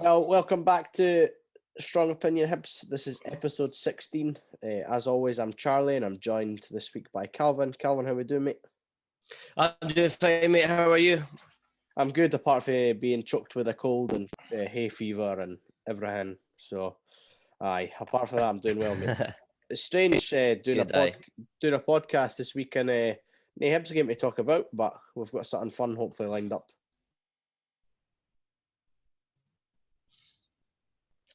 Well, welcome back to Strong Opinion Hibs. This is episode 16. As always, I'm Charlie and I'm joined this week by Calvin. Calvin, how we doing, mate? I'm doing fine, mate. How are you? I'm good, apart from being choked with a cold and hay fever and everything. So, apart from that, I'm doing well, mate. It's strange doing a podcast this week and no Hibs game to talk about, but we've got something fun hopefully lined up.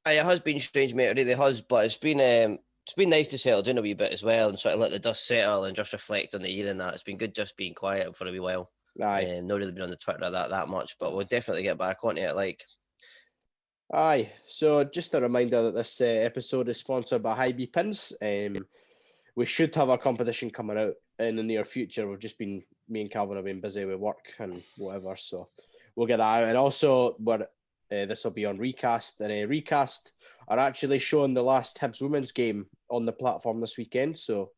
It has been strange, mate. It really has, but it's been nice to settle down a wee bit as well and sort of let the dust settle and just reflect on the year and that. It's been good just being quiet for a wee while. Aye. Not really been on the Twitter that much, but we'll definitely get back onto it. Aye. So just a reminder that this episode is sponsored by Hibs Pins. We should have our competition coming out in the near future. We've just been, me and Calvin have been busy with work and whatever, so we'll get that out. And also, this will be on Recast, and Recast are actually showing the last Hibs women's game on the platform this weekend. So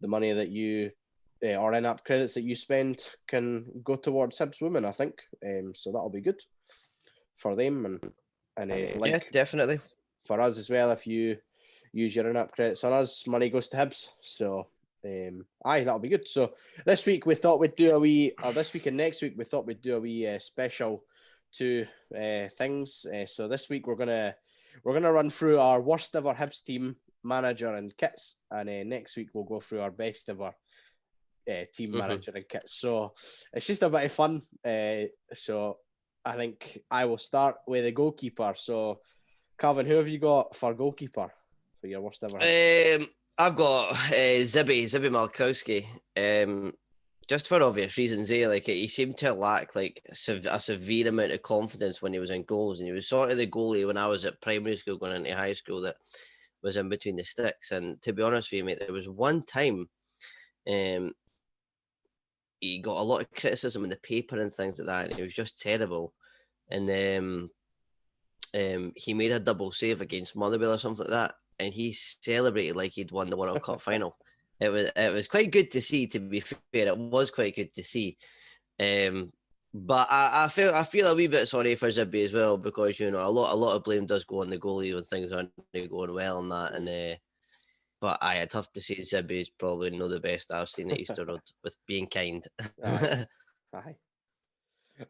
the money that you or in-app credits that you spend can go towards Hibs women, I think. So that'll be good for them, and yeah, definitely for us as well. If you use your in-app credits on us, money goes to Hibs. So that'll be good. So this week we thought we'd do this week and next week we thought we'd do a wee special two things. So this week we're gonna run through our worst ever Hibs team, manager and kits, and next week we'll go through our best ever team, manager and kits. So it's just a bit of fun. So I think I will start with the goalkeeper. So Calvin, who have you got for goalkeeper for your worst ever? I've got Zibby Malkowski. Just for obvious reasons, he seemed to lack a severe amount of confidence when he was in goals, and he was sort of the goalie when I was at primary school going into high school that was in between the sticks. And to be honest with you, mate, there was one time he got a lot of criticism in the paper and things like that, and he was just terrible. And he made a double save against Motherwell or something like that, and he celebrated like he'd won the World Cup final. It was quite good to see, to be fair. It was quite good to see. But I feel a wee bit sorry for Zibby as well, because a lot of blame does go on the goalie when things aren't going well and that. And but I'd have to say Zibby is probably not the best I've seen at Easter Road, with being kind.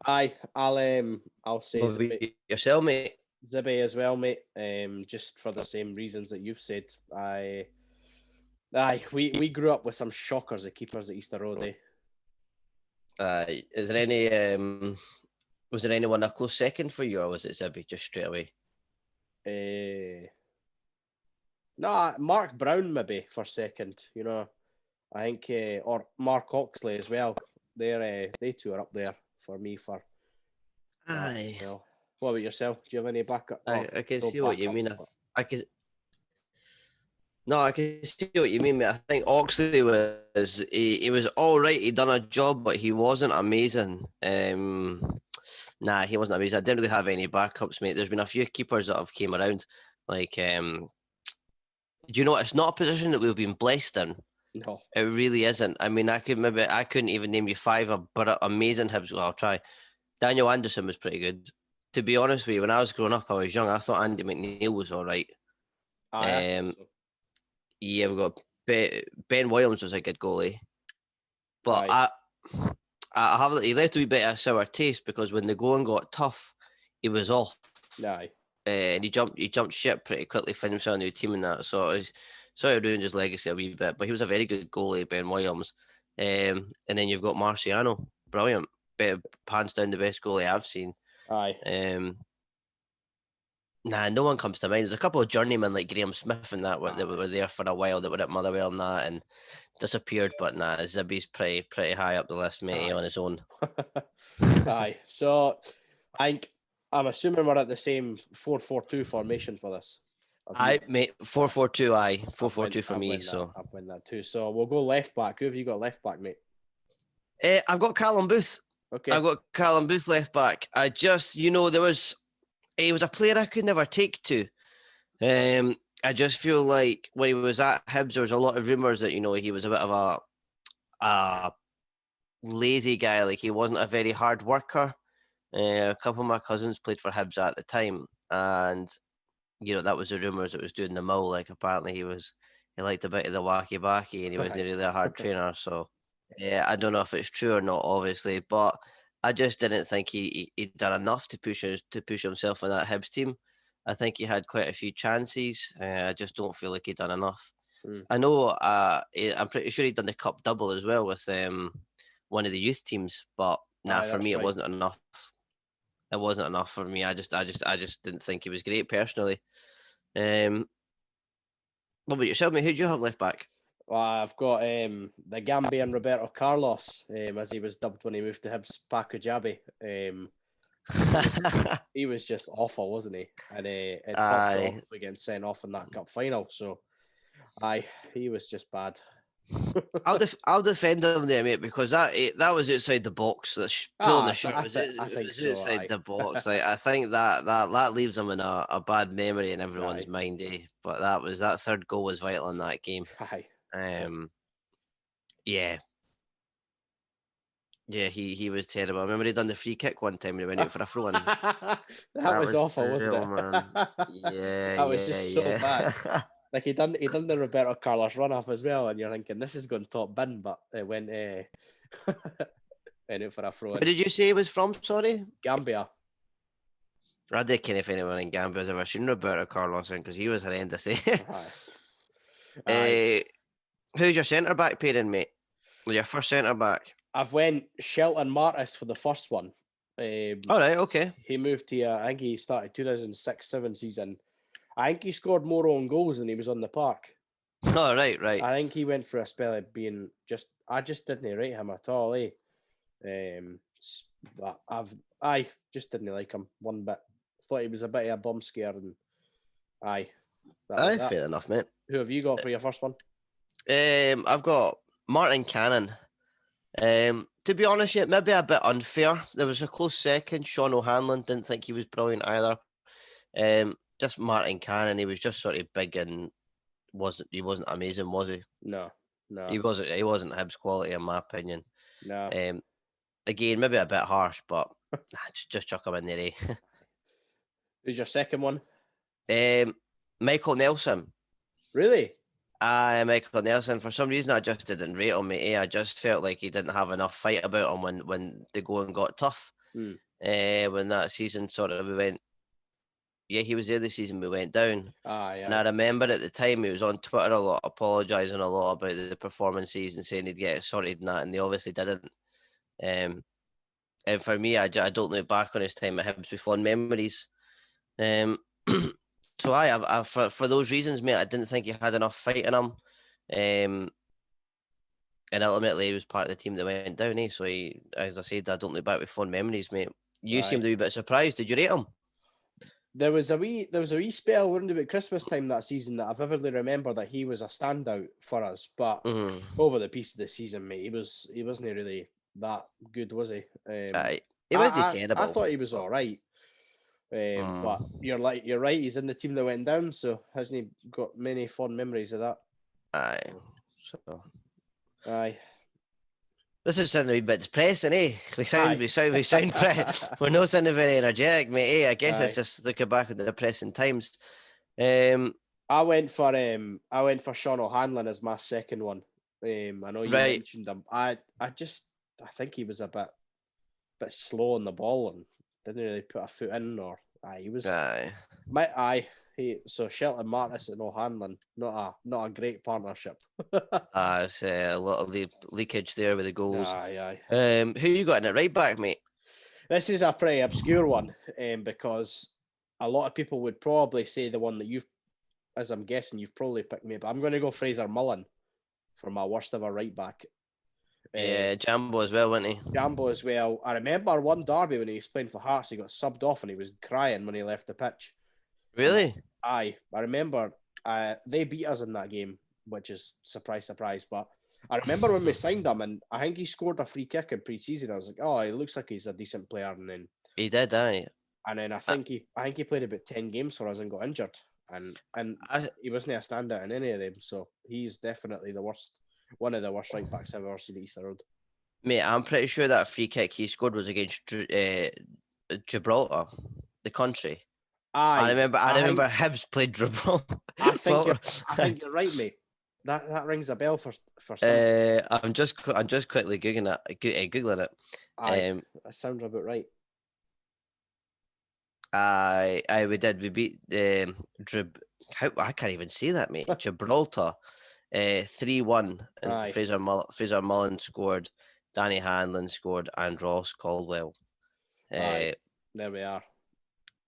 Aye. I'll say Zibby. Yourself, mate. Zibby as well, mate. Just for the same reasons that you've said. We grew up with some shockers at keepers at Easter Road. Is there any? Was there anyone a close second for you, or was it Zibby just straight away? No, Mark Brown maybe for second. I think, or Mark Oxley as well. They two are up there for me for. Aye. Well. What about yourself? Do you have any backup? I can see what you mean. I can see what you mean, mate. I think Oxley he was all right. He done a job, but he wasn't amazing. He wasn't amazing. I didn't really have any backups, mate. There's been a few keepers that have came around. Do you know, it's not a position that we've been blessed in. No, it really isn't. I mean, I couldn't even name you five but amazing Hibs. Well, I'll try. Daniel Anderson was pretty good. To be honest with you, when I was growing up, I was young. I thought Andy McNeil was all right. Yeah, we've got Ben Williams was a good goalie, but I have he left a wee bit of a sour taste, because when the going got tough, he was off. Aye. And he jumped ship pretty quickly, found himself a new team and that. So it sort of ruined his legacy a wee bit. But he was a very good goalie, Ben Williams. And then you've got Marciano, brilliant, hands down the best goalie I've seen. Aye. No one comes to mind. There's a couple of journeymen like Graham Smith and that that were there for a while, that were at Motherwell and that, and disappeared. But Zibby's pretty high up the list, mate, on his own. Aye. So I'm assuming we're at the same 4-4-2 formation for this. Mate, 4-4-2. 4-4-2 for me. So I've won that too. So we'll go left back. Who have you got left back, mate? I've got Callum Booth. Okay. I've got Callum Booth left back. He was a player I could never take to. I just feel like when he was at Hibs, there was a lot of rumours that, he was a bit of a lazy guy. Like, he wasn't a very hard worker. A couple of my cousins played for Hibs at the time, and that was the rumours it was doing the mill. Like apparently he liked a bit of the wacky backy, and he wasn't really a hard trainer. So yeah, I don't know if it's true or not, obviously, but I just didn't think he'd done enough to push himself in that Hibs team. I think he had quite a few chances. I just don't feel like he'd done enough. I know. I'm pretty sure he'd done the cup double as well with one of the youth teams, but for me, it wasn't enough. It wasn't enough for me. I just didn't think he was great personally. What about yourself, mate? Who do you have left back? Well, I've got the Gambian Roberto Carlos, as he was dubbed when he moved to Hibs, Paco Jabi. He was just awful, wasn't he? And it topped off against sent off in that cup final. So, he was just bad. I'll defend him there, mate, because that was outside the box. Pulling the shirt was outside the box. Like I think that leaves him in a bad memory in everyone's mind, eh? But that third goal was vital in that game. Yeah. Yeah, he was terrible. I remember he done the free kick one time when he went out for a throw in. that was awful, wasn't it? Yeah, that was just so bad. Like he done the Roberto Carlos run off as well, and you're thinking this is going top bin, but it went went out for a throw in. Where did you say he was from? Sorry, Gambia. I don't care if anyone in Gambia has ever seen Roberto Carlos in, because he was horrendous. Who's your centre back pairing, mate? Your first centre back? I've went Shelton Martis for the first one. All right, okay. He moved here. I think he started 2006-07 season. I think he scored more own goals than he was on the park. Oh, right. I think he went for a spell of being I just didn't rate him at all, eh? But I just didn't like him one bit. Thought he was a bit of a bum scare, and fair enough, mate. Who have you got for your first one? I've got Martin Cannon. To be honest, yeah, maybe a bit unfair. There was a close second. Sean O'Hanlon, didn't think he was brilliant either. Just Martin Cannon, he was just sort of big and he wasn't amazing, was he? No. He wasn't Hibs quality in my opinion. No. Again, maybe a bit harsh, but just chuck him in there, eh? Who's your second one? Michael Nelson. Really? Michael Nelson. For some reason, I just didn't rate him, mate. I just felt like he didn't have enough fight about him when the going got tough. When that season sort of we went. Yeah, he was there the season we went down. And I remember at the time he was on Twitter a lot, apologising a lot about the performances and saying he'd get it sorted and that, and they obviously didn't. And for me, I don't look back on his time at Hibs with fond memories. So I for those reasons, mate, I didn't think he had enough fight in him. And ultimately he was part of the team that went down, eh? So as I said, I don't look back with fond memories, mate. You seemed to be a bit surprised. Did you rate him? There was a wee spell around about Christmas time that season that I vividly remember that he was a standout for us. But over the piece of the season, mate, he wasn't really that good, was he? He wasn't terrible. I thought he was all right. But you're right. He's in the team that went down, so hasn't he got many fond memories of that? Aye. This is sounding a bit depressing, eh? We sound we're not sounding very energetic, mate. Eh? I guess it's just looking back at the depressing times. I went for Sean O'Hanlon as my second one. I know you mentioned him. I think he was a bit slow on the ball and didn't really put a foot in, or he was. So Shelton Martis and O'Hanlon, not a great partnership. It's a lot of leakage there with the goals. Aye. Who you got in it right back, mate? This is a pretty obscure one, because a lot of people would probably say the one that as I'm guessing, you've probably picked me, but I'm going to go Fraser Mullen for my worst ever right back. Yeah, Jambo as well, wasn't he? Jambo as well. I remember one derby when he was playing for Hearts, he got subbed off and he was crying when he left the pitch. Really? I remember they beat us in that game, which is surprise. But I remember when we signed him, and I think he scored a free kick in pre-season. I was like, oh, he looks like he's a decent player, and then he did, aye. And then I think he played about 10 games for us and got injured, and he wasn't a standout in any of them. So he's definitely one of the worst right backs I've ever seen at Easter Road. Mate, I'm pretty sure that free kick he scored was against Gibraltar, the country. I Aye, remember Hibs played Gibraltar. I think you're right, mate. That rings a bell for some. I'm just quickly googling it. Aye, that sounds about right. We beat I can't even see that, mate. Gibraltar, 3-1, and Aye, Fraser Mullen scored, Danny Hanlon scored, and Ross Caldwell. aye. There we are.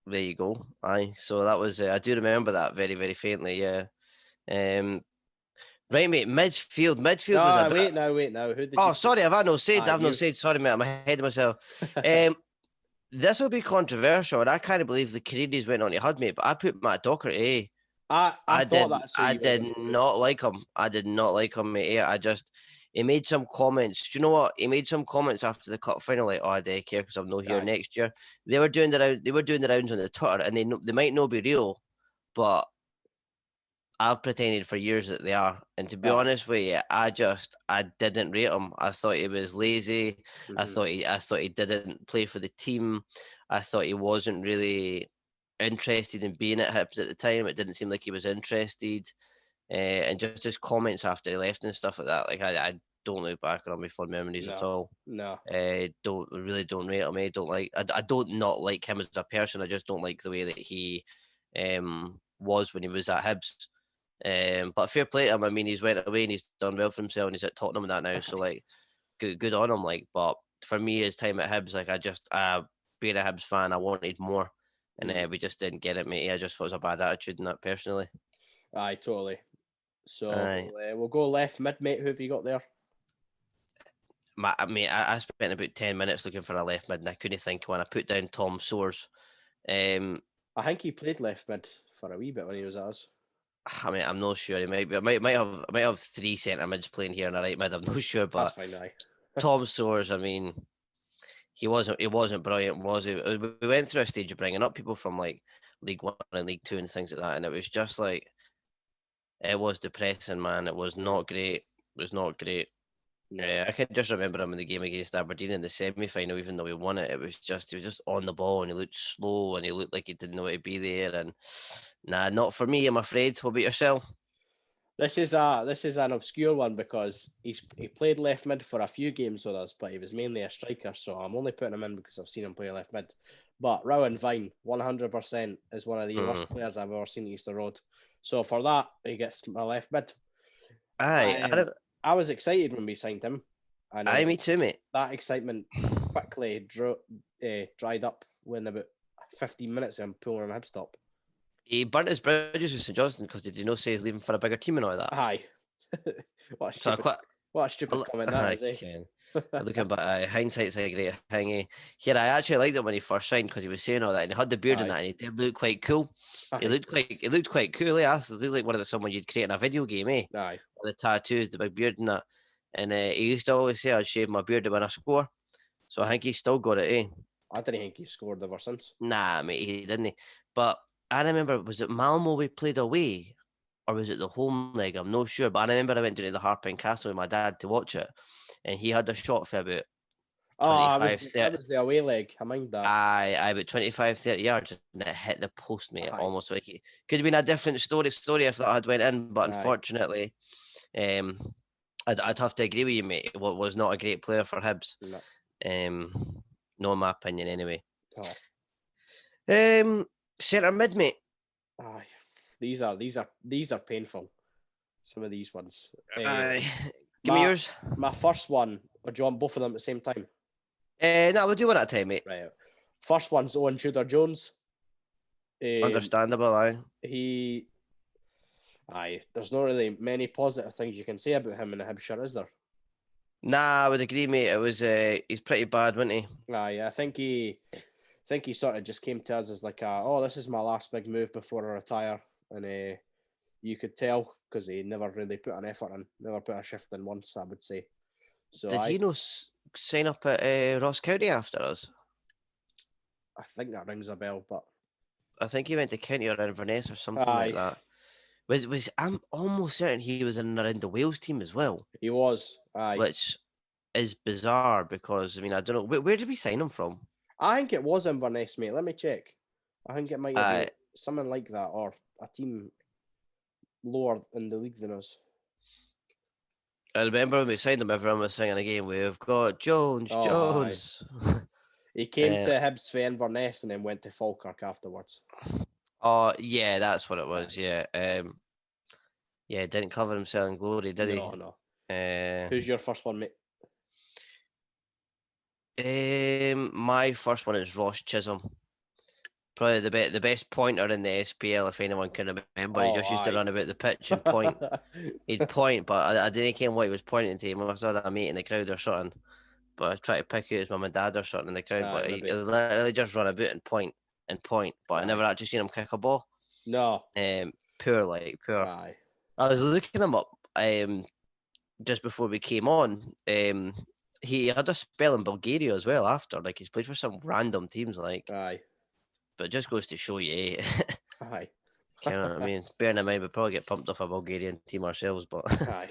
There you go. Aye, so that was I do remember that very, very faintly. Yeah. Right, mate. Midfield was a No, bit. wait now. Who did you Oh, put? sorry, have I no said? Aye, I've no said. Sorry, mate. I'm ahead of myself. This will be controversial, and I kind of believe the Canadians went on to HUD, mate. But I put Matt Docherty. I thought that's who I you were did going to put. not like him. I did not like him, mate. He made some comments. Do you know what? He made some comments after the cup final, like, "Oh, I don't care because I'm not here Aye. next year." They were doing the rounds on the Twitter, and they might not be real, but I've pretended for years that they are. And to be Aye. honest with you, I didn't rate him. I thought he was lazy. I thought he didn't play for the team. I thought he wasn't really interested in being at Hibs at the time. It didn't seem like he was interested. And just his comments after he left and stuff like that. Like I don't look back on him with fond memories at all. No. Don't rate him. I don't not like him as a person. I just don't like the way that he was when he was at Hibs. But fair play to him. I mean, he's went away and he's done well for himself, and he's at Tottenham and that now. So like, good on him. Like, but for me, his time at Hibs, like being a Hibs fan, I wanted more, and we just didn't get it, mate. I just thought it was a bad attitude in that personally. Aye, totally. So Aye. we'll go left mid, mate. Who have you got there? I spent about 10 minutes looking for a left mid, and I couldn't think of one. I put down Tom Soares. I think he played left mid for a wee bit when he was at us. I mean, I'm not sure. He might have three centre mids playing here in a right mid. I'm not sure, but That's fine, aye. Tom Soares, I mean, he wasn't brilliant, was he? We went through a stage of bringing up people from like League One and League Two and things like that, and it was just like it was depressing, man. It was not great. It was not great. No. I can just remember him in the game against Aberdeen in the semi-final, even though we won it. He was just on the ball and he looked slow and he looked like he didn't know how to be there. And nah, not for me, I'm afraid. What about yourself? This is an obscure one because he played left mid for a few games with us, but he was mainly a striker. So I'm only putting him in because I've seen him play left mid. But Rowan Vine, 100%, is one of the worst players I've ever seen at Easter Road. So for that, he gets my left mid. Aye, I was excited when we signed him. And aye, me too, mate. That excitement quickly dried up when about 15 minutes of him pulling on a hip stop. He burnt his bridges with St Johnstone because did you know say he's leaving for a bigger team and all that? Aye. What a stupid comment that is, eh? Looking back, hindsight's a great thing, eh? Here, I actually liked it when he first signed because he was saying all that and he had the beard and that and he did look quite cool. Aye. He looked quite cool, eh? He looked like one of someone you'd create in a video game, eh? Aye. The tattoos, the big beard and that. And he used to always say I'd shave my beard to win a score. So I think he's still got it, eh? I didn't think he scored ever since. Nah, mate, he didn't. But I remember, was it Malmo we played away? Or was it the home leg? I'm not sure. But I remember I went to the Harping Castle with my dad to watch it. And he had a shot for about 25, 30. That was the away leg. I mind that. Aye, about 25, 30 yards. And it hit the post, mate. Almost like it could have been a different story if that had went in. But unfortunately, I'd have to agree with you, mate. It was not a great player for Hibs. No. No, in my opinion, anyway. Oh. Centre mid, mate. Aye, these are painful. Some of these ones. Give me yours. My first one. Or do you want both of them at the same time? No, we'll do one at a time, mate. Right. First one's Owen Tudor-Jones. Understandable, aye. There's not really many positive things you can say about him in the Hibs shirt, is there? Nah, I would agree, mate. It was he's pretty bad, wasn't he? Aye, I think he sort of just came to us as like this is my last big move before I retire, and you could tell because he never really put an effort in, never put a shift in once, I would say. So did he not sign up at Ross County after us? I think that rings a bell, but I think he went to County or Inverness or something like that. I'm almost certain he was in around the Wales team as well. He was, aye. Which is bizarre because I mean I don't know where did we sign him from? I think it was Inverness, mate. Let me check. I think it might have been. something like that, or a team lower in the league than us. I remember when we signed him, everyone was singing again. We've got Jones, Oh, Jones. he came to Hibs for Inverness and then went to Falkirk afterwards. Oh, yeah, that's what it was. Yeah, yeah, didn't cover himself in glory, did he? No. Who's your first one, mate? My first one is Ross Chisholm. Probably the best pointer in the SPL, if anyone can remember. He just used to run about the pitch and point. He'd point, but I didn't care what he was pointing to. He must have had a mate in the crowd or something. But I tried to pick out his mum and dad or something in the crowd. But he literally just run about and point and point. But I never actually seen him kick a ball. No. Poor. Aye. I was looking him up just before we came on. He had a spell in Bulgaria as well after. Like, he's played for some random teams, like. Aye. But it just goes to show you, Aye. You know what I mean? Bearing in mind, we probably get pumped off a Bulgarian team ourselves, but Aye.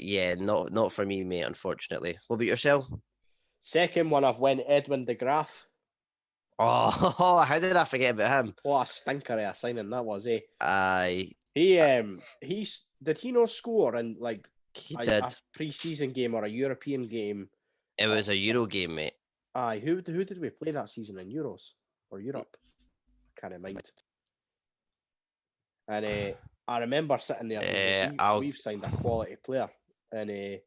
yeah, not for me, mate, unfortunately. What about yourself? Second one, I've went Edwin de Graaf. Oh, how did I forget about him? What a stinker of a signing that was, eh? Aye. Did he not score in like a pre-season game or a European game? It was a Euro game, mate. Aye, who did we play that season in Euros or Europe? I can't mind. And I remember sitting there thinking, we've signed a quality player, and I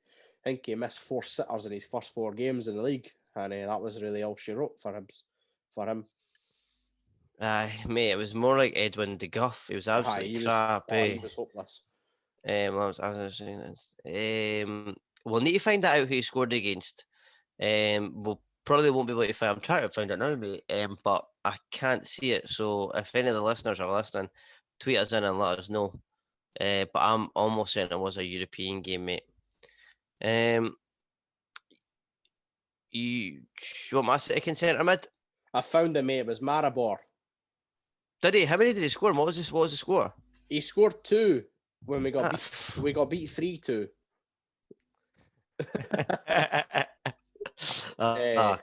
think he missed 4 sitters in his first 4 games in the league, and that was really all she wrote for him. Aye, mate, it was more like Edwin de Guff. He was absolutely crap. He was hopeless. We'll need to find out who he scored against. We'll probably won't be able to find. I'm trying to find it now, mate. But I can't see it. So if any of the listeners are listening, tweet us in and let us know. But I'm almost certain it was a European game, mate. You want my second centre mid? I found him, mate. It was Maribor. Did he? How many did he score? What was the score? He scored 2 when we got beat 3-2.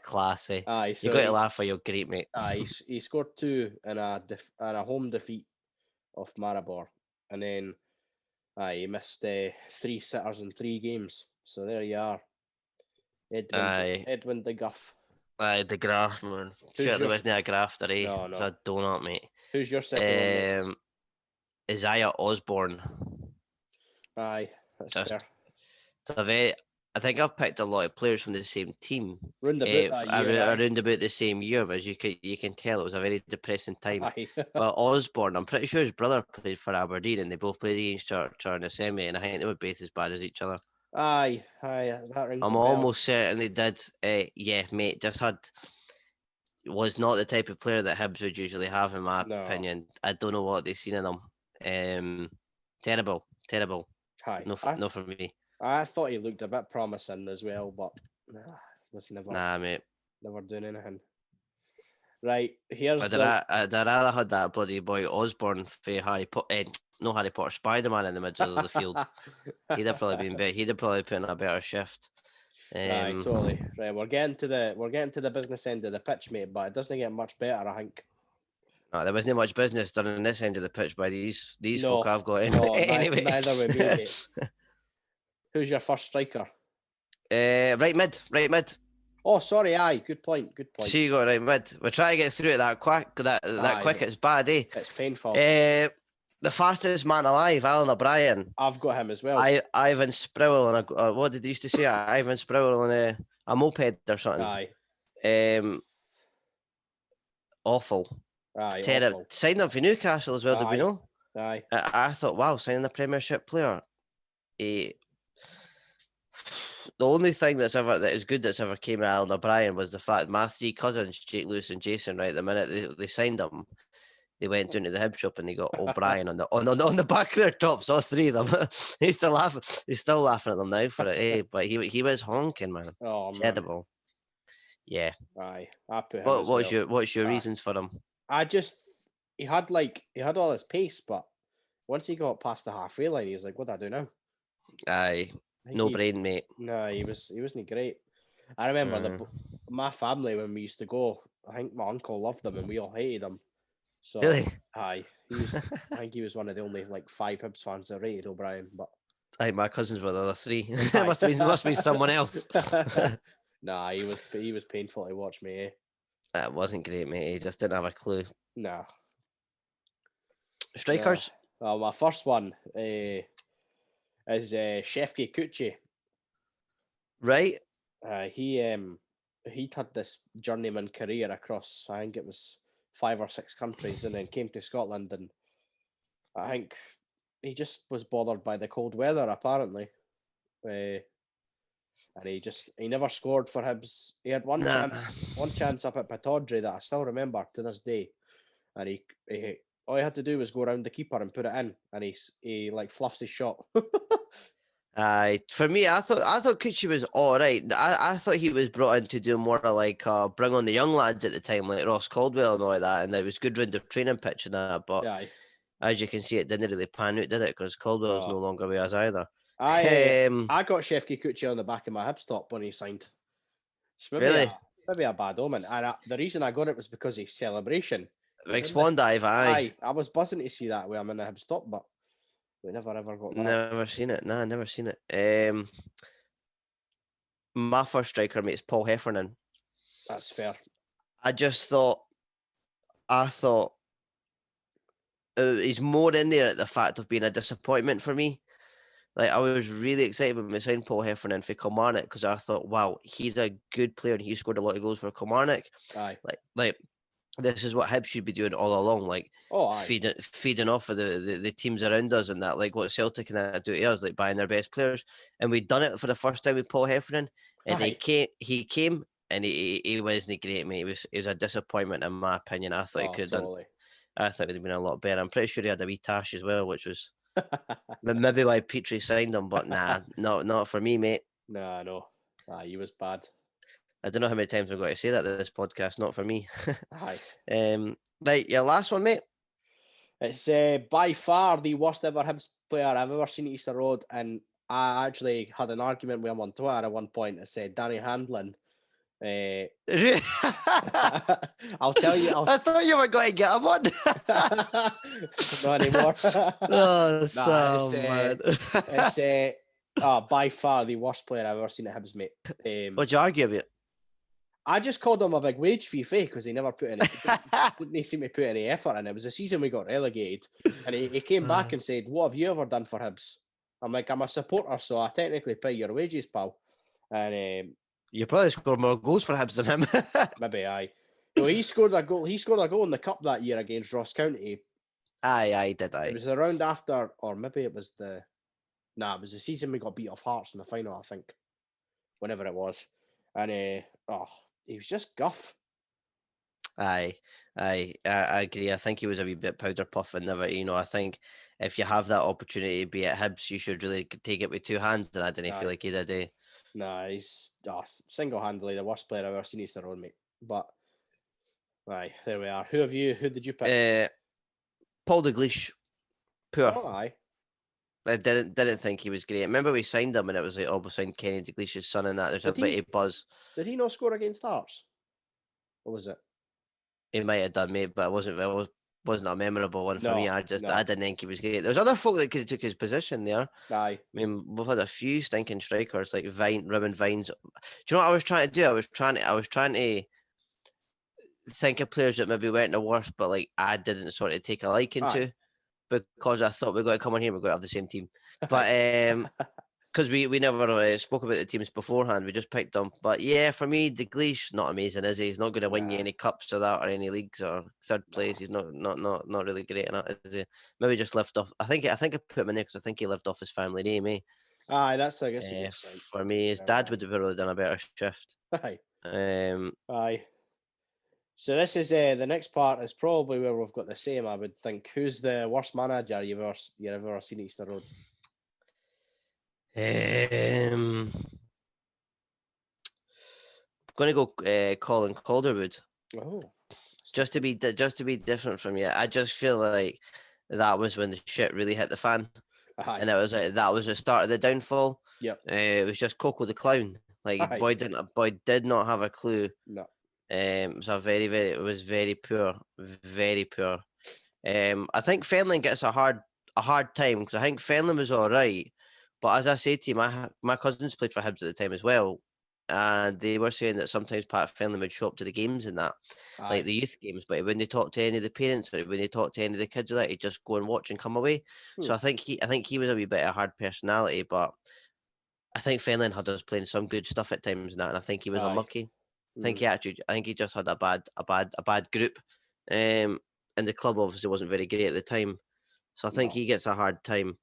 Classy. Aye, you got to laugh or you're great, mate. He scored 2 in a home defeat of Maribor, and then he missed 3 sitters in 3 games. So there you are, Edwin de Guff. Aye, de Graaf, man. Certainly wasn't a grafter, eh? No. It was a donut, mate. Who's your second one, mate? Isaiah Osborne. Aye, that's fair. I think I've picked a lot of players from the same team. Around about the same year, but as you can tell, it was a very depressing time. But Osborne, I'm pretty sure his brother played for Aberdeen, and they both played against each other in the semi, and I think they were both as bad as each other. Aye, that rings I'm almost certain they did. Yeah, mate, was not the type of player that Hibs would usually have, in my opinion. I don't know what they've seen in them. Terrible. Aye. No for me. I thought he looked a bit promising as well, but was never. Nah, mate. Never doing anything. Right, here's I'd rather had that bloody boy Osborne for Harry Potter, no Harry Potter, Spider-Man in the middle of the field. He'd have probably been better. He'd have probably put in a better shift. Right, totally. Right, we're getting to the business end of the pitch, mate, but it doesn't get much better, I think. No, there wasn't much business done on this end of the pitch by these folk I've got. Anyway, neither with me, mate. Who's your first striker? Right mid. Oh, sorry, aye. Good point. So you got right mid. We're trying to get through it that quick. That quick, it's bad, eh? It's painful. The fastest man alive, Alan O'Brien. I've got him as well. Ivan Sprowell on what did they used to say? Ivan Sprowell on a moped or something. Aye. Awful. Aye. Terrible. Awful. Signed him for Newcastle as well. Did we know? Aye. I thought, wow, signing a Premiership player. The only thing that is good that's ever came out of Alan O'Brien was the fact my 3 cousins, Jake, Lewis, and Jason, right, the minute they signed him, they went down to the Hib shop and they got O'Brien on the back of their tops, all 3 of them. He's still laughing at them now for it, eh? But he was honking, man. Oh, terrible. Man. Yeah. Aye. I put him What's your reasons for him? He had all his pace, but once he got past the halfway line, he was like, "What do I do now?" Aye. No brain, mate. No, he wasn't great. I remember my family when we used to go. I think my uncle loved him, and we all hated him. So, Really? aye, I think he was one of the only like 5 Hibs fans that rated O'Brien. But Aye, my cousins were the other 3. It aye. must be someone else. Nah, he was painful to watch, me. That wasn't great, mate. He just didn't have a clue. Nah. Strikers? Well, my first one is Shefki Kuchi. Right? He'd had this journeyman career across, I think it was 5 or 6 countries, and then came to Scotland, and I think he just was bothered by the cold weather, apparently. And he never scored for Hibs. He had one chance up at Pittodrie that I still remember to this day, and he all he had to do was go around the keeper and put it in, and he like fluffs his shot. For me, I thought Kuchi was all right. I thought he was brought in to do more of like bring on the young lads at the time, like Ross Caldwell and all that, and it was good round of training pitch and that. But Aye. as you can see, it didn't really pan out, did it? Because Caldwell's no longer with us either. I got Shefki Kuchi on the back of my Hibs top when he signed. Really? Maybe a bad omen. And the reason I got it was because of celebration. Big swan dive, aye. I was buzzing to see that when I'm in the Hibs top, but we never ever got that. Never seen it. Nah, never seen it. My first striker, mate, is Paul Heffernan. That's fair. I thought he's more in there at the fact of being a disappointment for me. Like, I was really excited when we signed Paul Heffernan for Kilmarnock because I thought, wow, he's a good player and he scored a lot of goals for Kilmarnock. Aye. Like this is what Hibs should be doing all along, like feeding off of the teams around us and that, like what Celtic and that do to us, like buying their best players. And we'd done it for the first time with Paul Heffernan, and he came and he wasn't great, mate. It was a disappointment in my opinion. I thought he could have done. I thought it would have been a lot better. I'm pretty sure he had a wee tash as well, which was maybe why Petrie signed him, but nah, not for me, mate. Nah, no. He was bad. I don't know how many times I'm going to say that in this podcast. Not for me. Aye. Right, your last one, mate. It's by far the worst ever Hibs player I've ever seen at Easter Road, and I actually had an argument with him on Twitter at one point. I said Danny Handlin. I'll tell you. I thought you were going to get him on. Not anymore. Man. It's by far the worst player I've ever seen at Hibs, mate. What'd you argue about? I just called him a big wage fee because he never put any didn't seem to put any effort in. It was the season we got relegated, and he came back and said, "What have you ever done for Hibs?" I'm like, "I'm a supporter, so I technically pay your wages, pal." And you probably scored more goals for Hibs than him. Maybe no, he scored a goal. He scored a goal in the cup that year against Ross County. Aye, did I? It was around after, or maybe it was it was the season we got beat off Hearts in the final, I think. Whenever it was, and he was just guff. I agree. I think he was a wee bit powder puff and never, I think if you have that opportunity to be at Hibs, you should really take it with 2 hands, and I didn't feel like he did. Nah, he's single-handedly the worst player I've ever seen Easter Road, mate. But aye, there we are. Who did you pick? Paul Dalglish. Poor. Oh, aye. I didn't think he was great. Remember we signed him and it was like, we signed Kenny Dalglish's son and that. There's a bit of buzz. Did he not score against Hearts? What was it? He might have done, mate, but it wasn't a memorable one for me. I didn't think he was great. There's other folk that could have took his position there. Aye. I mean, we've had a few stinking strikers like Ruben Vines. Do you know what I was trying to do? I was trying to think of players that maybe weren't the worst, but like I didn't sort of take a liking to, because I thought we're going to come on here and we're going to have the same team. But because we never spoke about the teams beforehand, we just picked them. But yeah, for me, Dalglish, not amazing, is he? He's not going to win you any cups or that, or any leagues or third place. He's not really great in that, is he? Maybe just left off. I think I put him in there because I think he lived off his family name, eh? Aye, that's, I guess. For me, his dad would have really done a better shift. Aye. Aye. So this is the next part is probably where we've got the same. I would think. Who's the worst manager you've ever seen at Easter Road? I'm gonna go Colin Calderwood. Oh, just to be different from you. I just feel like that was when the shit really hit the fan, and it was like that was the start of the downfall. Yep. It was just Coco the clown. Like boy did not have a clue. No. It was very, very poor, very poor. I think Fenlon gets a hard time because I think Fenlon was all right, but as I say to you, my cousins played for Hibs at the time as well, and they were saying that sometimes Pat Fenlon would show up to the games and that, like the youth games, but when they talked to any of the parents or when they talked to any of the kids of that, he'd just go and watch and come away. So I think he was a wee bit of a hard personality, but I think Fenlon had us playing some good stuff at times and that, and I think he was unlucky. I think he just had a bad group, and the club obviously wasn't very great at the time, so I think he gets a hard time.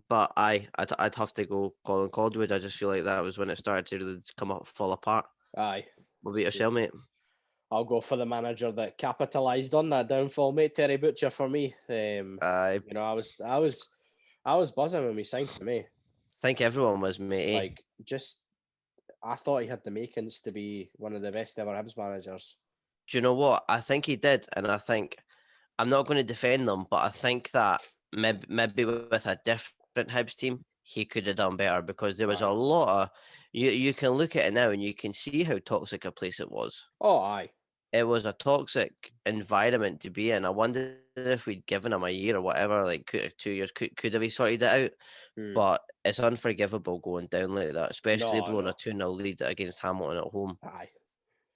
But I'd have to go Colin Caldwood. I just feel like that was when it started to really fall apart. Aye. What about yourself, mate? I'll go for the manager that capitalised on that downfall, mate. Terry Butcher for me. Aye. You know, I was buzzing when we signed him, eh? I think everyone was, mate. Like, I thought he had the makings to be one of the best ever Hibs managers. Do you know what? I think he did, and I think I'm not going to defend them, but I think that maybe with a different Hibs team, he could have done better because there was a lot of you can look at it now and you can see how toxic a place it was. Oh, aye. It was a toxic environment to be in. I wonder if we'd given him a year or whatever, like 2 years, could have he sorted it out? But it's unforgivable going down like that, especially blowing a 2-0 lead against Hamilton at home. Aye.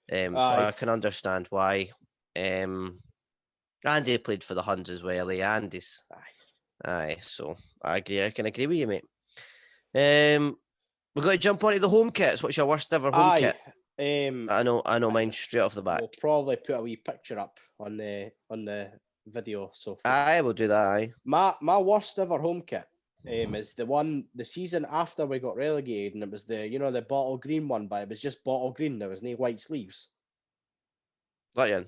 So I can understand why. Andy played for the Huns as well. Andy's. Aye. So I agree. I can agree with you, mate. We've got to jump onto the home kits. What's your worst ever home kit? I know mine straight off the bat. We'll probably put a wee picture up on the video. So I will do that. Aye. My worst ever home kit is the season after we got relegated, and it was the bottle green one, but it was just bottle green. There was no white sleeves. That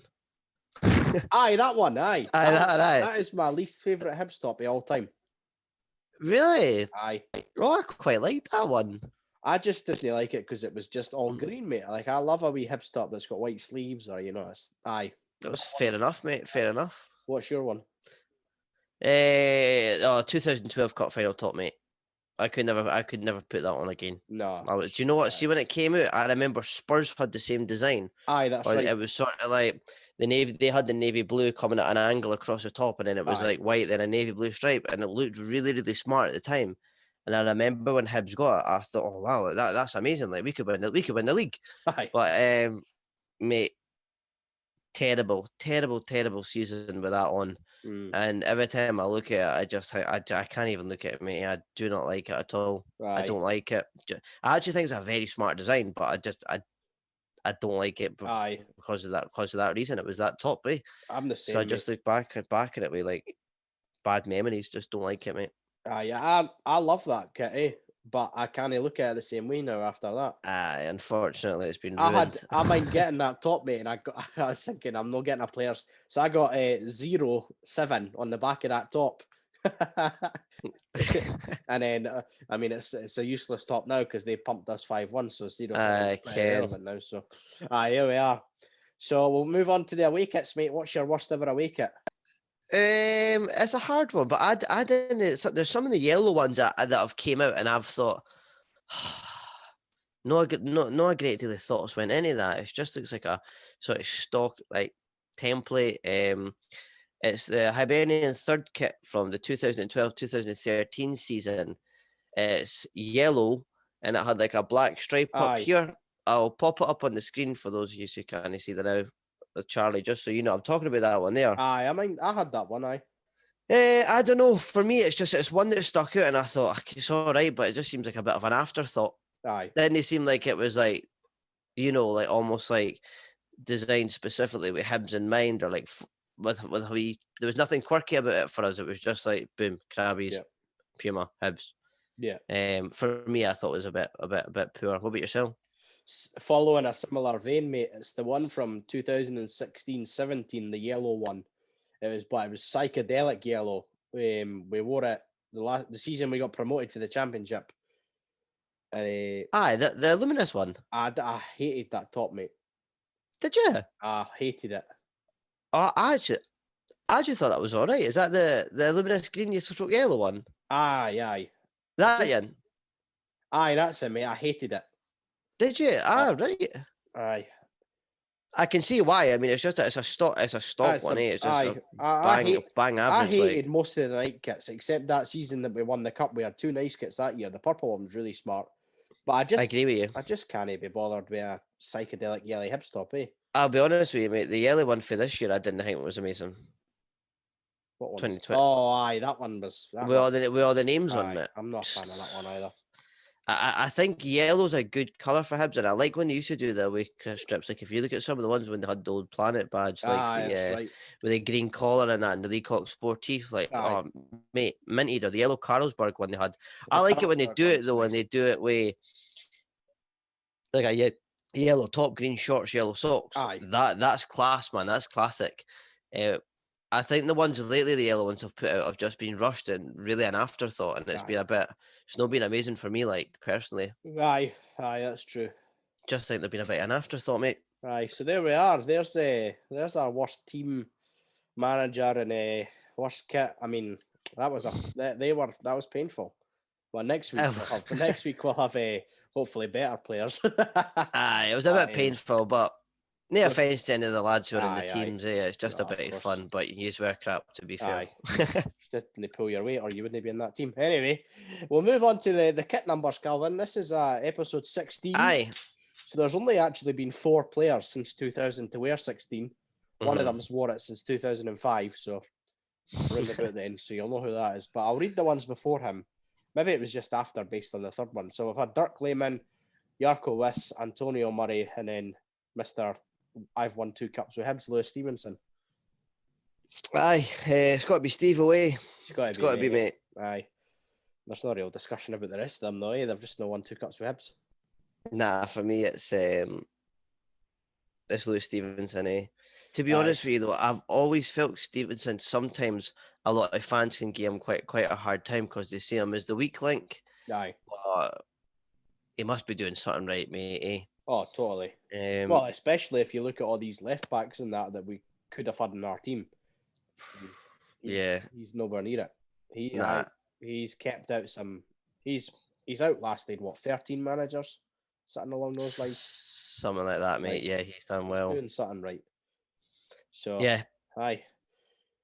Aye, that one. Aye. That is my least favourite Hibs top of all time. Really? Aye. Oh, I quite like that one. I just didn't like it because it was just all green, mate. Like, I love a wee Hibs top that's got white sleeves, or aye. That was fair enough, mate. Fair enough. What's your one? 2012 Cup final top, mate. I could never put that on again. No. Do you know what? See, when it came out, I remember Spurs had the same design. Aye, that's right. It was sort of like they had the navy blue coming at an angle across the top, and then it was like white, then a navy blue stripe, and it looked really, really smart at the time. And I remember when Hibs got it, I thought, oh wow, that's amazing! Like we could win the league. Aye. But mate, terrible season with that on. And every time I look at it, I can't even look at it, mate. I do not like it at all. Aye. I don't like it. I actually think it's a very smart design, but I don't like it because of that reason. It was that top, eh? I'm the same. So I just look back at it with like bad memories. Just don't like it, mate. Aye, I love that kit, eh? But I can't look at it the same way now after that. Unfortunately, it's been ruined. I mind getting that top, mate, and I was thinking I'm not getting a player's. So I got a 07 on the back of that top. And then, it's a useless top now because they pumped us 5-1, so 07 is irrelevant now. So, here we are. So we'll move on to the away kits, mate. What's your worst ever away kit? It's a hard one, but I didn't. There's some of the yellow ones that have came out, and I've thought, no a great deal of thoughts went into that. It just looks like a sort of stock like template. It's the Hibernian third kit from the 2012-2013 season. It's yellow, and it had like a black stripe up here. I'll pop it up on the screen for those of you who can't see that now. Charlie, just so you know, I'm talking about that one there. I had that one. I don't know. For me, it's one that stuck out, and I thought it's all right, but it just seems like a bit of an afterthought. Then they seemed like it was like, like almost like designed specifically with Hibs in mind, or like with there was nothing quirky about it for us. It was just like boom, Crabbies, Puma, Hibs. Yeah. For me, I thought it was a bit poor. What about yourself? Following a similar vein, mate, it's the one from 2016-17, the yellow one. It was psychedelic yellow. We wore it the season we got promoted to the championship. The luminous one. I hated that top, mate. Did you? I hated it. Oh, I just thought that was all right. Is that the luminous green stroke yellow one? Aye. That Ian? Aye, that's it, mate. I hated it. Did you? Right. Aye. I can see why. I mean, it's just it's a stock one, eh? It's just a bang I average. hated most of the night kits, except that season that we won the cup. We had 2 nice kits that year. The purple one was really smart, but I agree with you. I just can't be bothered with a psychedelic yellow Hibs top, eh? I'll be honest with you, mate. The yellow one for this year, I didn't think it was amazing. What one? 2020. Oh, aye, that one was. With all the names on Aye, it. I'm not a fan of that one either. I think yellow's a good colour for Hibs, and I like when they used to do the away strips. Like if you look at some of the ones when they had the old Planet badge, like That's right. with the green collar and that, and the Leacock Sportif, like Aye. oh mate, minted, or the yellow Carlsberg one they had. I like it when they do it though, when they do it with like a yellow top, green shorts, yellow socks. Aye. That's class, man. That's classic. I think the ones lately, the yellow ones have put out, have just been rushed and really an afterthought, and it's been a bit. It's not been amazing for me, like personally. Aye, that's true. Just think they've been a bit an afterthought, mate. Aye, so there we are. There's our worst team manager and worst kit. I mean, that was painful. Well, next week we'll have hopefully better players. Aye, it was a bit painful, but no offence to any of the lads who are in the teams. It's just a bit of fun, but you use were crap, to be fair. Just didn't pull your weight, or you wouldn't be in that team. Anyway, we'll move on to the kit numbers, Calvin. This is episode 16. Aye. So there's only actually been 4 players since 2000 to wear 16. One of them's wore it since 2005, so round about then, so you'll know who that is. But I'll read the ones before him. Maybe it was just after, based on the third one. So we've had Dirk Lehmann, Jarko Wiss, Antonio Murray, and then Mr. I've won 2 cups with Hibs, Lewis Stevenson. Aye, it's got to be Steve away. It's got to be, mate. Aye. There's no real discussion about the rest of them, though, eh? They've just not won 2 cups with Hibs. Nah, for me, it's Lewis Stevenson, eh? To be honest with you, though, I've always felt Stevenson, sometimes a lot of fans can give him quite a hard time because they see him as the weak link. Aye. But he must be doing something right, mate, eh? Oh, totally. Well, especially if you look at all these left backs and that we could have had in our team. He's nowhere near it. He's kept out some. He's outlasted 13 managers, something along those lines. Something like that, mate. Yeah, he's done well. Doing something right. So yeah, aye.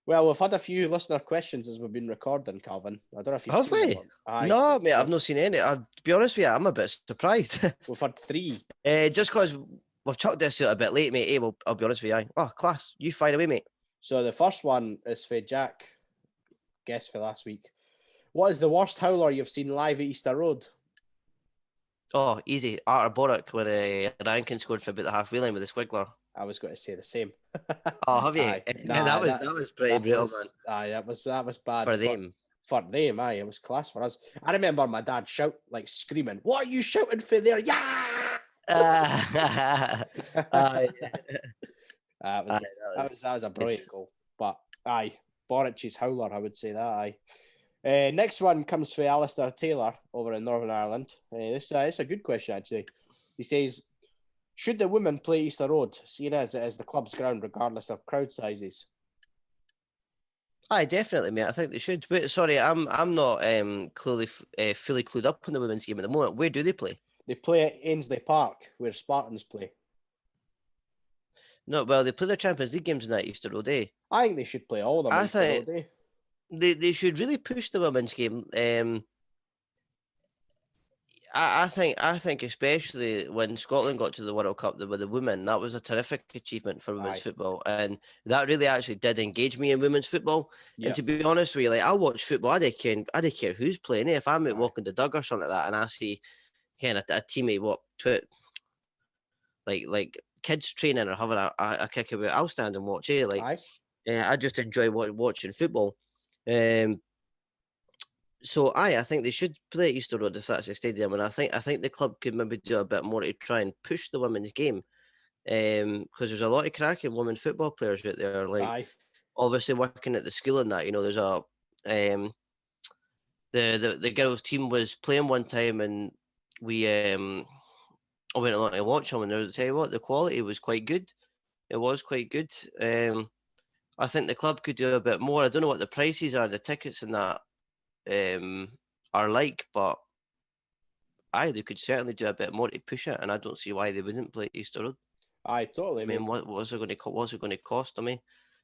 Well, we've had a few listener questions as we've been recording, Calvin. I don't know if you've seen them. Aye. No, mate, I've not seen any. To be honest with you, I'm a bit surprised. We've had 3. Just because we've chucked this out a bit late, mate. I'll be honest with you. Aye. Oh, class. You fire away, mate. So the first one is for Jack. Guess for last week. What is the worst howler you've seen live at Easter Road? Oh, easy. Artur Boruc when Rankin scored for about the halfway line with the squiggler. I was going to say the same. Oh, have you? That was pretty brutal, man. Aye, that was bad for them. For them, aye, it was class for us. I remember my dad screaming, "What are you shouting for there?" Yeah. That was a brilliant goal. But aye, Boric's howler, I would say that. Aye. Next one comes from Alistair Taylor over in Northern Ireland. This is a good question, actually. He says, should the women play Easter Road, seeing as it is the club's ground, regardless of crowd sizes? Aye, definitely, mate. I think they should. Wait, sorry, I'm not fully clued up on the women's game at the moment. Where do they play? They play at Ainsley Park, where Spartans play. No, well, they play their Champions League games in that Easter Road, eh? I think they should play all of them. I think Easter Road, they should really push the women's game. I think especially when Scotland got to the World Cup with the women, that was a terrific achievement for women's football, and that really actually did engage me in women's football. Yep. And to be honest with you, I watch football. I don't care who's playing. If I'm out walking the dug or something like that, and I see kind of a teammate like kids training or having a kick about, I'll stand and watch. I just enjoy watching football. So I think they should play at Easter Road if that's a stadium, and I think the club could maybe do a bit more to try and push the women's game, because there's a lot of cracking women football players out there. Obviously working at the school and that, there's a the girls' team was playing one time, and we I went along to watch them, and I tell you what, the quality was quite good. It was quite good. I think the club could do a bit more. I don't know what the prices are, the tickets and that are like, but they could certainly do a bit more to push it, and I don't see why they wouldn't play Easter Road. Aye, totally. I mean, what's it going to what's it going to cost? I mean,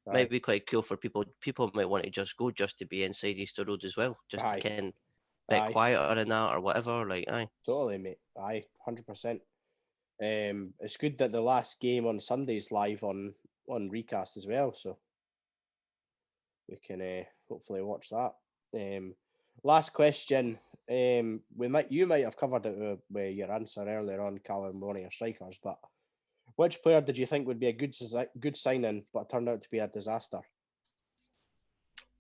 Aye, might be quite cool for people. People might want to just go just to be inside Easter Road as well, just to aye, get a bit aye, quieter and that or whatever. Like, aye, totally, mate. Aye, 100%. It's good that the last game on Sunday's live on Recast as well, so we can hopefully watch that. Last question. You might have covered it with your answer earlier on, Colin, one of your strikers, but which player did you think would be a good signing, but turned out to be a disaster?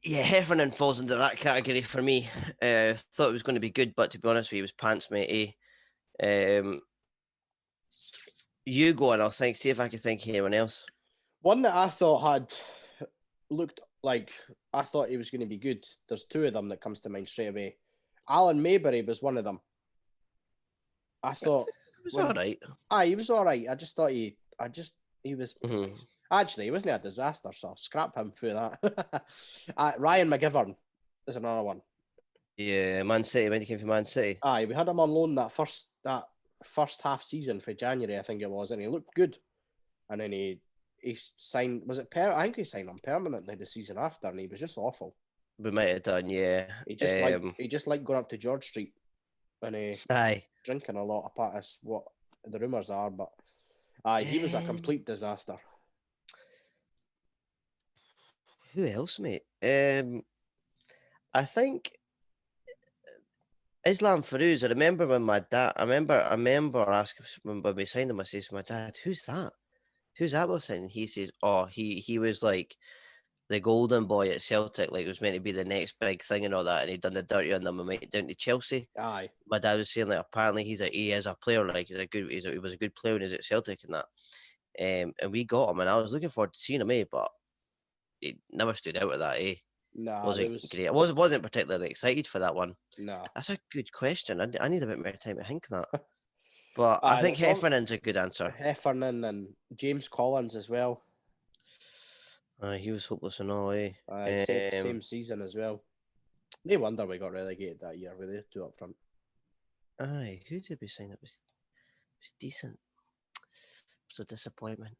yeah, Heffernan falls into that category for me. Thought it was going to be good, but to be honest with you, he was pants, mate. You go and I'll see if I can think of anyone else. One that I thought had looked like I thought he was going to be good. There's two of them that comes to mind straight away. Alan Maybury was one of them. I thought it was all right. He was all right. I just thought he was. Mm-hmm. Actually, he wasn't a disaster, so I'll scrap him for that. Ryan McGivern is another one. Yeah, Man City, when he came from Man City. Aye, we had him on loan that first half season for January, I think it was, and he looked good. And then he signed, was it I think he signed on permanently the season after, and he was just awful. We might have done, yeah. He just liked going up to George Street and drinking a lot, apart from what the rumours are, but he was a complete disaster. Who else, mate? I think Islam Farouz. I remember when my dad. I remember asking when we signed him. I says to my dad, "Who's that? Who's that we're signing?" He says, "Oh, he was like the golden boy at Celtic. Like it was meant to be the next big thing and all that. And he'd done the dirty on them and went down to Chelsea." Aye. My dad was saying like apparently he is a player. Like he was a good player when he was at Celtic and that. And we got him, and I was looking forward to seeing him, but he never stood out with that, Nah, wasn't great. I wasn't particularly excited for that one. No. That's a good question. I need a bit more time to think of that. But I think Heffernan's a good answer. Heffernan and James Collins as well. He was hopeless and all, eh? Same season as well. No wonder we got relegated that year with the two up front. Aye, who did we sign? It was decent. It was a disappointment.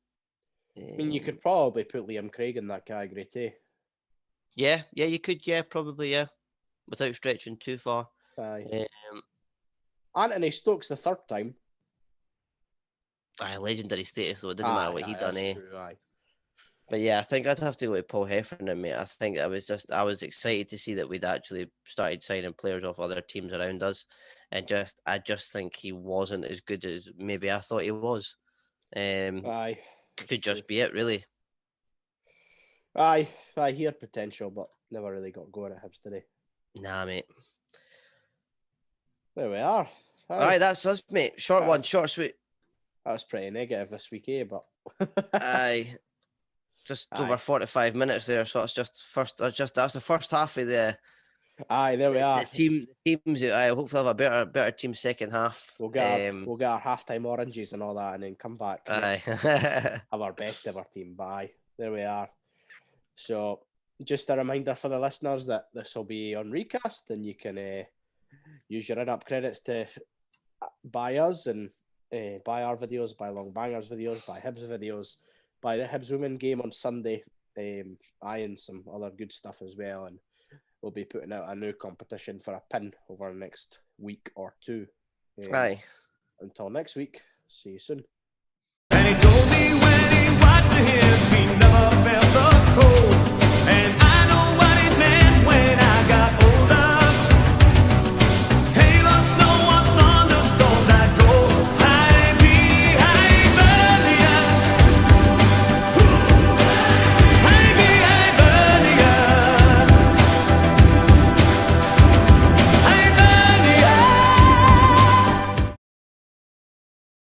I mean, you could probably put Liam Craig in that category too. Yeah, you could, probably, without stretching too far. Aye. Anthony Stokes the third time. Legendary status, though. It didn't matter what he done, eh? True, aye. But yeah, I think I'd have to go with Paul Heffernan, mate. I think I was excited to see that we'd actually started signing players off other teams around us, and I just think he wasn't as good as maybe I thought he was. Aye, could just be it, really. Aye, he had potential, but never really got going at Hibs today. Nah, mate. There we are. Aye, that's us, mate. Short one, short, sweet. That was pretty negative this week, but aye. Just over 45 minutes there, so it's that's the first half of the. Aye, there we are. The teams. I hopefully have a better team second half. We'll get our halftime oranges and all that, and then come back. Aye. Have our best ever team. But aye, there we are. So, just a reminder for the listeners that this will be on Recast, and you can use your in-app credits to buy us and buy our videos, buy Long Bangers videos, buy Hibs videos, buy the Hibs Women game on Sunday, and some other good stuff as well. And we'll be putting out a new competition for a pin over the next week or two. Aye. Until next week, see you soon. And he told me when he watched the Hibs, he